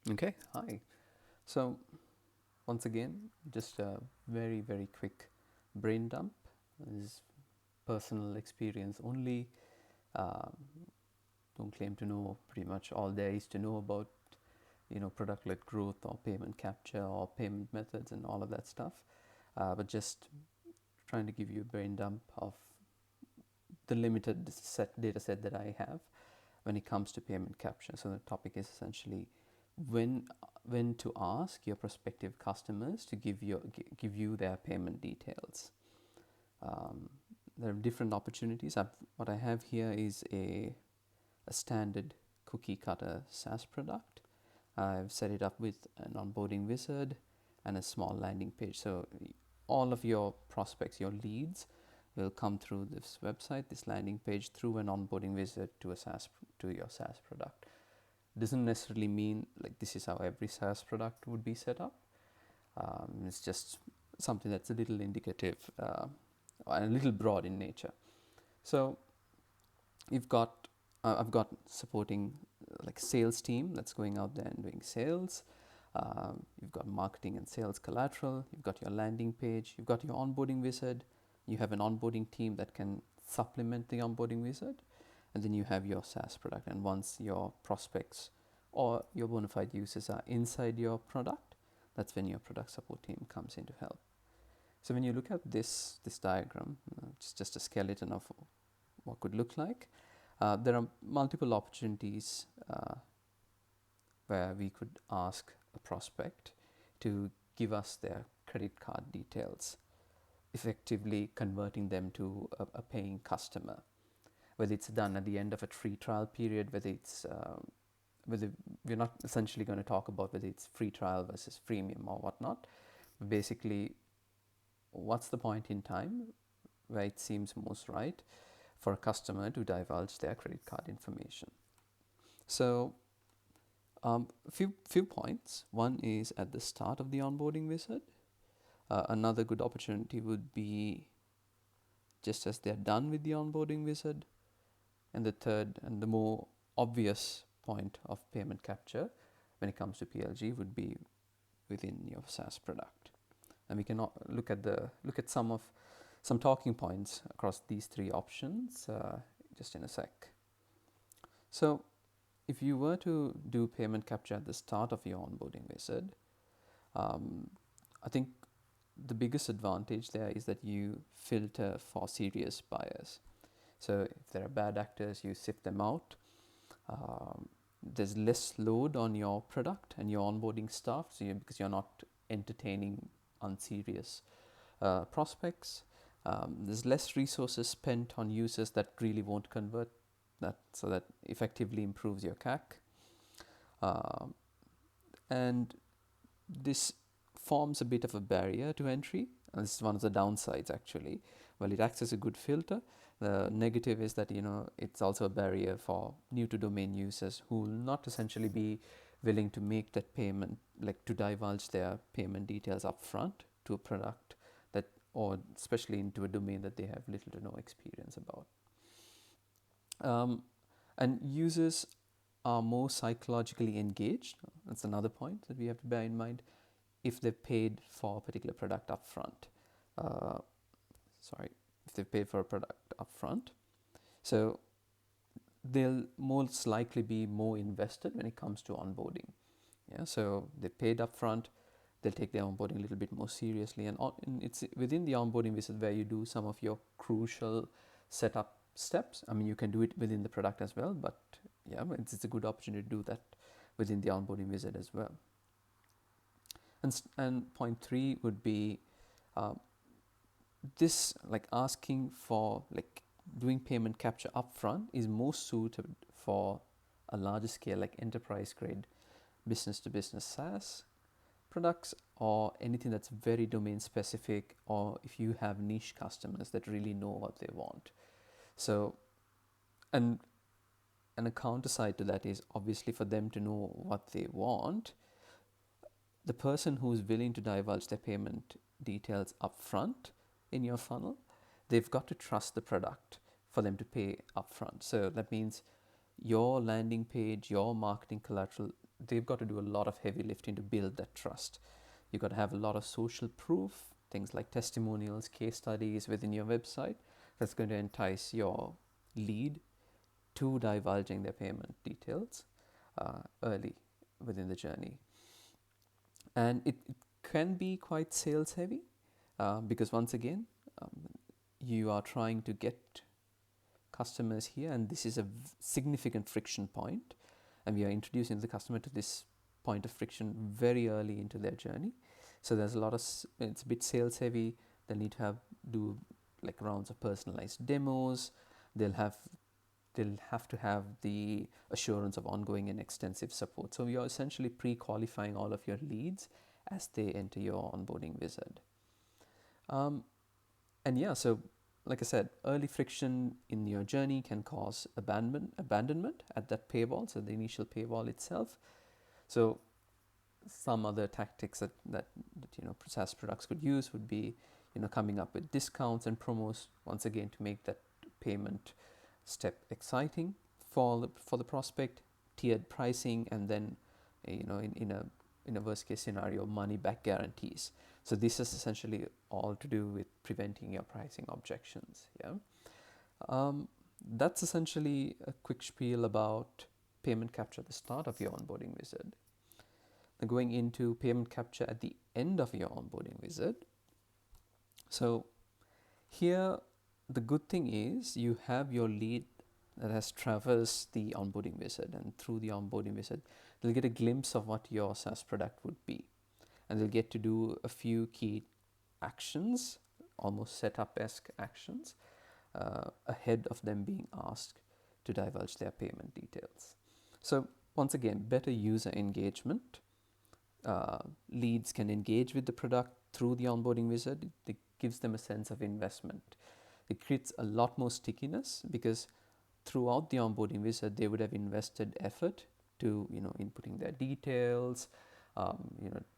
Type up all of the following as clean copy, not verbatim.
Okay, hi. So, once again, just a very, very quick brain dump. This is personal experience only. Um, don't claim to know pretty much all there is to know about, product-led growth or payment capture or payment methods and all of that stuff. But just trying to give you a brain dump of the limited data set that I have when it comes to payment capture. So the topic is essentially when when to ask your prospective customers to give you their payment details. Um, there are different opportunities. What I have here is a standard cookie cutter SaaS product. I've set it up with an onboarding wizard and a small landing page. So all of your prospects, your leads, will come through this website, this landing page, through an onboarding wizard to your SaaS product. Doesn't necessarily mean like this is how every SaaS product would be set up. It's just something that's a little indicative and a little broad in nature. So you've got I've got supporting like sales team that's going out there and doing sales. You've got marketing and sales collateral. You've got your landing page. You've got your onboarding wizard. You have an onboarding team that can supplement the onboarding wizard, and then you have your SaaS product. And once your prospects or your bona fide users are inside your product, that's when your product support team comes in to help. So when you look at this diagram, it's just a skeleton of what could look like. There are multiple opportunities where we could ask a prospect to give us their credit card details, effectively converting them to a paying customer. Whether it's done at the end of a free trial period, whether we're not essentially going to talk about whether it's free trial versus freemium or whatnot. Basically, what's the point in time where it seems most right for a customer to divulge their credit card information? So a few points. One is at the start of the onboarding wizard. Another good opportunity would be just as they're done with the onboarding wizard. And the third and the more obvious point of payment capture when it comes to PLG would be within your SaaS product. And we can look at some talking points across these three options just in a sec. So if you were to do payment capture at the start of your onboarding wizard, I think the biggest advantage there is that you filter for serious buyers. So if there are bad actors, you sift them out. There's less load on your product and your onboarding staff, because you're not entertaining unserious prospects. There's less resources spent on users that really won't convert, so that effectively improves your CAC. And this forms a bit of a barrier to entry. And this is one of the downsides actually. Well, it acts as a good filter. The negative is that it's also a barrier for new to domain users who will not essentially be willing to make that payment, like to divulge their payment details upfront to a product that, or especially into a domain that they have little to no experience about. And users are more psychologically engaged. That's another point that we have to bear in mind if they've paid for a particular product upfront. Uh, if they've paid for a product upfront. So they'll most likely be more invested when it comes to onboarding. Yeah, so they paid upfront, they'll take their onboarding a little bit more seriously, and it's within the onboarding visit where you do some of your crucial setup steps. I mean, you can do it within the product as well, but yeah, it's a good opportunity to do that within the onboarding visit as well. And point three would be this, like asking for, like doing payment capture upfront is most suited for a larger scale, like enterprise grade business to business SaaS products, or anything that's very domain specific, or if you have niche customers that really know what they want. So, and a counter side to that is obviously for them to know what they want, the person who's willing to divulge their payment details upfront in your funnel, they've got to trust the product for them to pay upfront. So that means your landing page, your marketing collateral they've got to do a lot of heavy lifting to build that trust. You've got to have a lot of social proof, things like testimonials, case studies within your website that's going to entice your lead to divulging their payment details early within the journey. And it can be quite sales heavy because once again, you are trying to get customers here, and this is a significant friction point, and we are introducing the customer to this point of friction very early into their journey. So there's a lot of, it's a bit sales heavy. They'll need to do like rounds of personalized demos. They'll have to have the assurance of ongoing and extensive support. So you're essentially pre-qualifying all of your leads as they enter your onboarding wizard. And yeah, so like I said, early friction in your journey can cause abandonment at that paywall, so the initial paywall itself. So some other tactics that SaaS products could use would be coming up with discounts and promos, once again, to make that payment step exciting for the prospect, tiered pricing, and then in a worst case scenario, money back guarantees. So this is essentially all to do with preventing your pricing objections. That's essentially a quick spiel about payment capture at the start of your onboarding wizard. Now going into payment capture at the end of your onboarding wizard. So here, the good thing is you have your lead that has traversed the onboarding wizard, and through the onboarding wizard, they'll get a glimpse of what your SaaS product would be. And they'll get to do a few key actions, almost setup-esque actions, ahead of them being asked to divulge their payment details. So once again, better user engagement. Leads can engage with the product through the onboarding wizard. It gives them a sense of investment. It creates a lot more stickiness because throughout the onboarding wizard, they would have invested effort to inputting their details,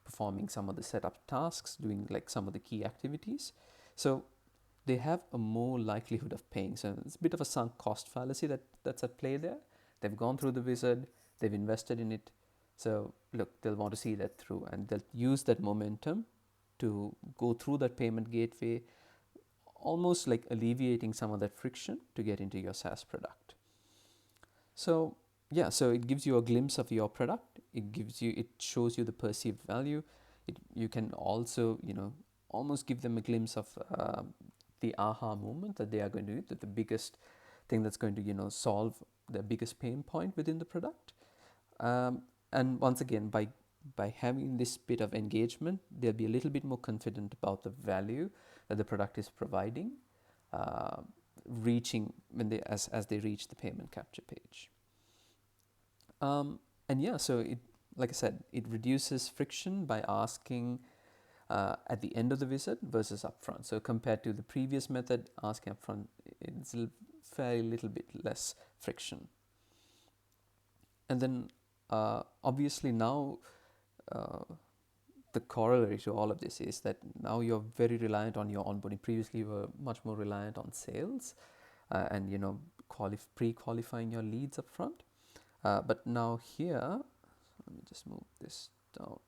performing some of the setup tasks, doing like some of the key activities. So they have a more likelihood of paying. So it's a bit of a sunk cost fallacy that's at play there. They've gone through the wizard, they've invested in it. So look, they'll want to see that through, and they'll use that momentum to go through that payment gateway, almost like alleviating some of that friction to get into your SaaS product. So yeah, so it gives you a glimpse of your product. It shows you the perceived value. You can also, almost give them a glimpse of the aha moment that they are going to do, that the biggest thing that's going to, solve the biggest pain point within the product. And once again, by having this bit of engagement, they'll be a little bit more confident about the value that the product is providing, reaching when they as they reach the payment capture page. And yeah, so it, like I said, it reduces friction by asking at the end of the wizard versus upfront. So compared to the previous method, asking upfront, it's a fairly little bit less friction. And then obviously now the corollary to all of this is that now you're very reliant on your onboarding. Previously, you were much more reliant on sales and pre-qualifying your leads up front. But now here, let me just move this down.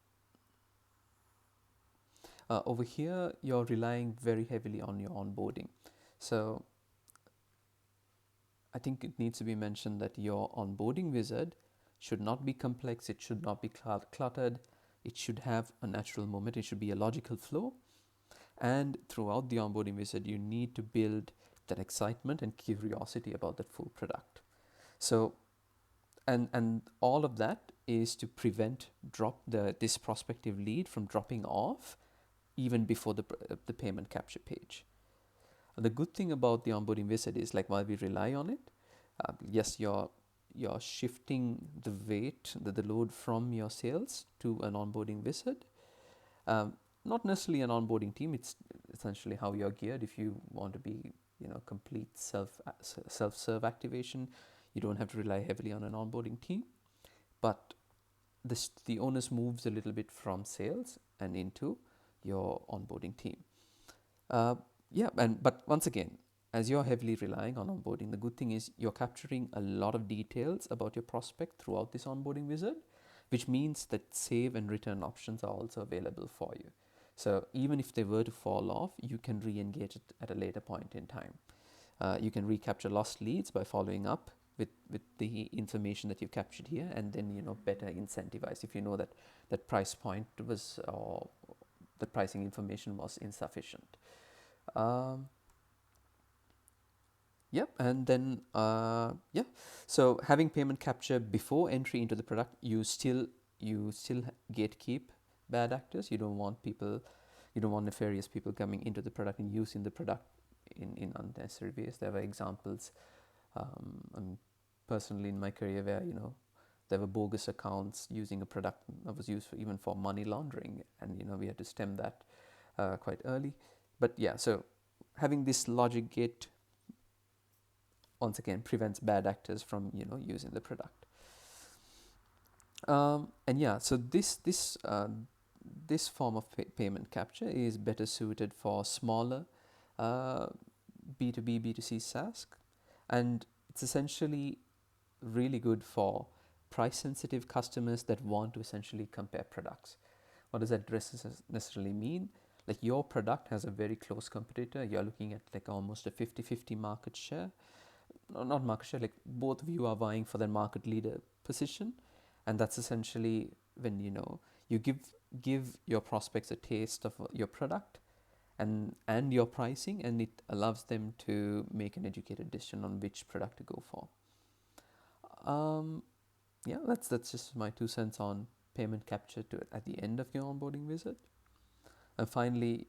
Over here, you're relying very heavily on your onboarding. So I think it needs to be mentioned that your onboarding wizard should not be complex. It should not be cluttered. It should have a natural moment. It should be a logical flow. And throughout the onboarding wizard, you need to build that excitement and curiosity about that full product. So, and all of that is to prevent this prospective lead from dropping off even before the payment capture page. The good thing about the onboarding wizard is, like, while we rely on it, yes, you're shifting the weight, the load from your sales to an onboarding wizard. Not necessarily an onboarding team. It's essentially how you're geared. If you want to be, complete self-serve activation, you don't have to rely heavily on an onboarding team. But the onus moves a little bit from sales and into your onboarding team. But once again, as you're heavily relying on onboarding, the good thing is you're capturing a lot of details about your prospect throughout this onboarding wizard, which means that save and return options are also available for you. So even if they were to fall off, you can re-engage it at a later point in time. You can recapture lost leads by following up with the information that you captured here, and then better incentivize if you know that that price point was, or the pricing information was insufficient. Um, Yep, and then so having payment capture before entry into the product, you still gatekeep bad actors. You don't want nefarious people coming into the product and using the product in unnecessary ways. There were examples, personally in my career, where there were bogus accounts using a product that was used even for money laundering, and we had to stem that quite early. But yeah, so having this logic gate once again prevents bad actors from using the product. And yeah, so this form of payment capture is better suited for smaller B2B B2C SaaS, and it's essentially really good for price sensitive customers that want to essentially compare products. What does that necessarily mean? Like, your product has a very close competitor, you're looking at like almost a 50-50 market share. No, not market share, like both of you are vying for the market leader position, and that's essentially when you give your prospects a taste of your product and your pricing, and it allows them to make an educated decision on which product to go for. Yeah, that's just my 2 cents on payment capture at the end of your onboarding visit. And finally,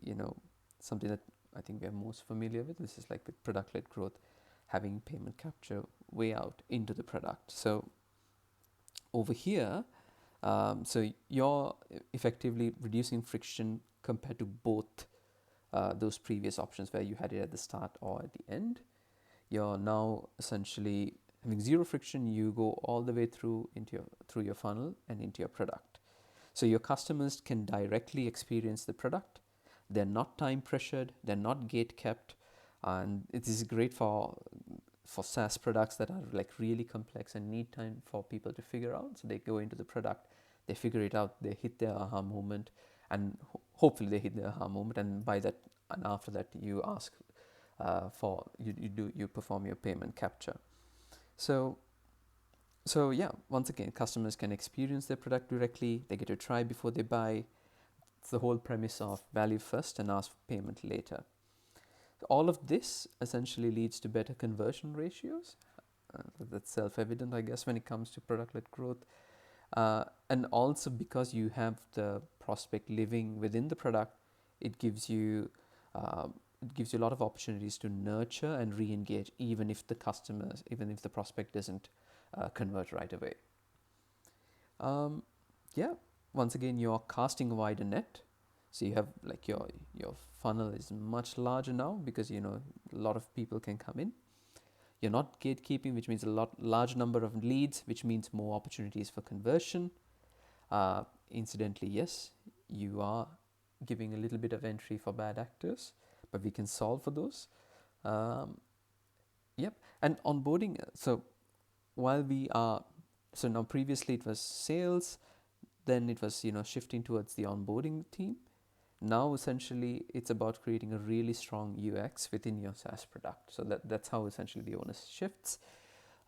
something that I think we are most familiar with, this is like with product-led growth, having payment capture way out into the product. So over here, so you're effectively reducing friction compared to both those previous options where you had it at the start or at the end. You're now essentially having zero friction. You go all the way through your funnel and into your product. So your customers can directly experience the product. They're not time pressured. They're not gate kept, and it is great for SaaS products that are like really complex and need time for people to figure out. So they go into the product, they figure it out, they hit their aha moment, and hopefully they hit their aha moment. And by that, and after that, you ask you perform your payment capture. So yeah, once again, customers can experience their product directly. They get to try before they buy. It's the whole premise of value first and ask for payment later. All of this essentially leads to better conversion ratios. That's self-evident, I guess, when it comes to product-led growth. And also because you have the prospect living within the product, it gives you a lot of opportunities to nurture and re-engage, even if the prospect doesn't convert right away. Yeah, once again, you're casting a wider net. So you have like your funnel is much larger now because a lot of people can come in. You're not gatekeeping, which means a large number of leads, which means more opportunities for conversion. Incidentally, yes, you are giving a little bit of entry for bad actors, but we can solve for those. Yep, and onboarding. So now previously it was sales, then it was shifting towards the onboarding team. Now essentially it's about creating a really strong UX within your SaaS product. So that's how essentially the onus shifts.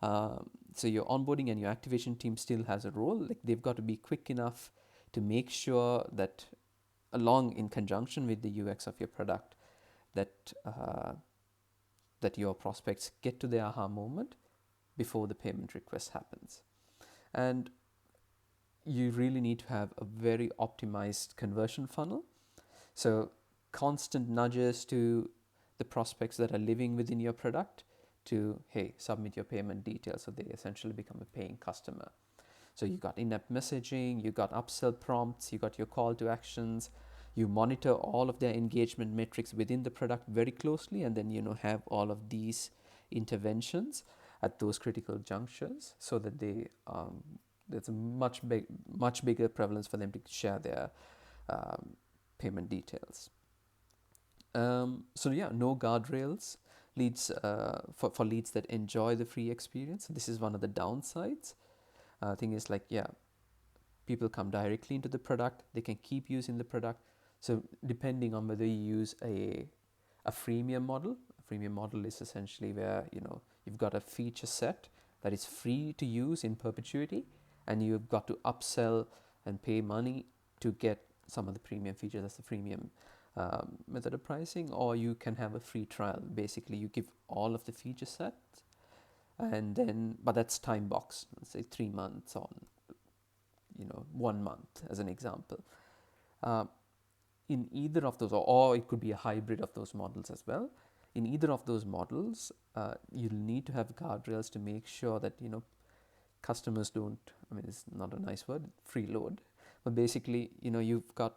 So your onboarding and your activation team still has a role. Like, they've got to be quick enough to make sure that, along in conjunction with the UX of your product, that your prospects get to their aha moment before the payment request happens. And you really need to have a very optimized conversion funnel. So constant nudges to the prospects that are living within your product to, hey, submit your payment details, so they essentially become a paying customer. So you got in-app messaging, you got upsell prompts, you got your call to actions, you monitor all of their engagement metrics within the product very closely, and then have all of these interventions at those critical junctures, so that there's a much bigger prevalence for them to share their payment details. So yeah, no guardrails leads for leads that enjoy the free experience. This is one of the downsides. Thing is, like, yeah, people come directly into the product, they can keep using the product. So depending on whether you use a freemium model. A freemium model is essentially where you've got a feature set that is free to use in perpetuity, and you've got to upsell and pay money to get some of the premium features. That's the freemium method of pricing. Or you can have a free trial. Basically, you give all of the feature sets, and then, but that's time box. Let's say 3 months on 1 month as an example. In either of those, or it could be a hybrid of those models as well. In either of those models, you'll need to have guardrails to make sure that customers don't, I mean, it's not a nice word, freeload, but basically you've got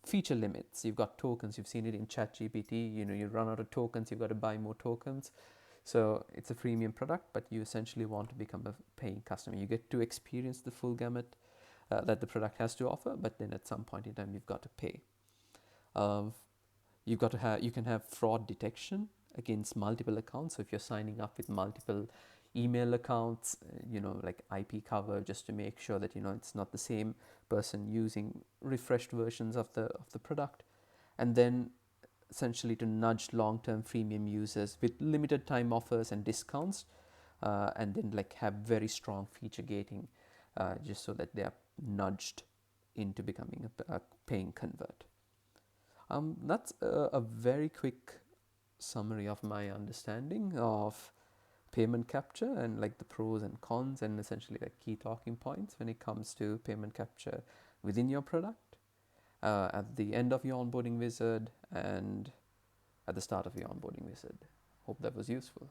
feature limits, you've got tokens. You've seen it in ChatGPT. You run out of tokens, you've got to buy more tokens. So it's a freemium product, but you essentially want to become a paying customer. You get to experience the full gamut that the product has to offer, but then at some point in time you've got to pay. You can have fraud detection against multiple accounts. So if you're signing up with multiple email accounts, like IP cover, just to make sure that it's not the same person using refreshed versions of the product. And then essentially to nudge long-term freemium users with limited time offers and discounts, and then like have very strong feature gating, just so that they are nudged into becoming a paying convert. That's a very quick summary of my understanding of payment capture and like the pros and cons, and essentially like key talking points when it comes to payment capture within your product, at the end of your onboarding wizard and at the start of your onboarding wizard. Hope that was useful.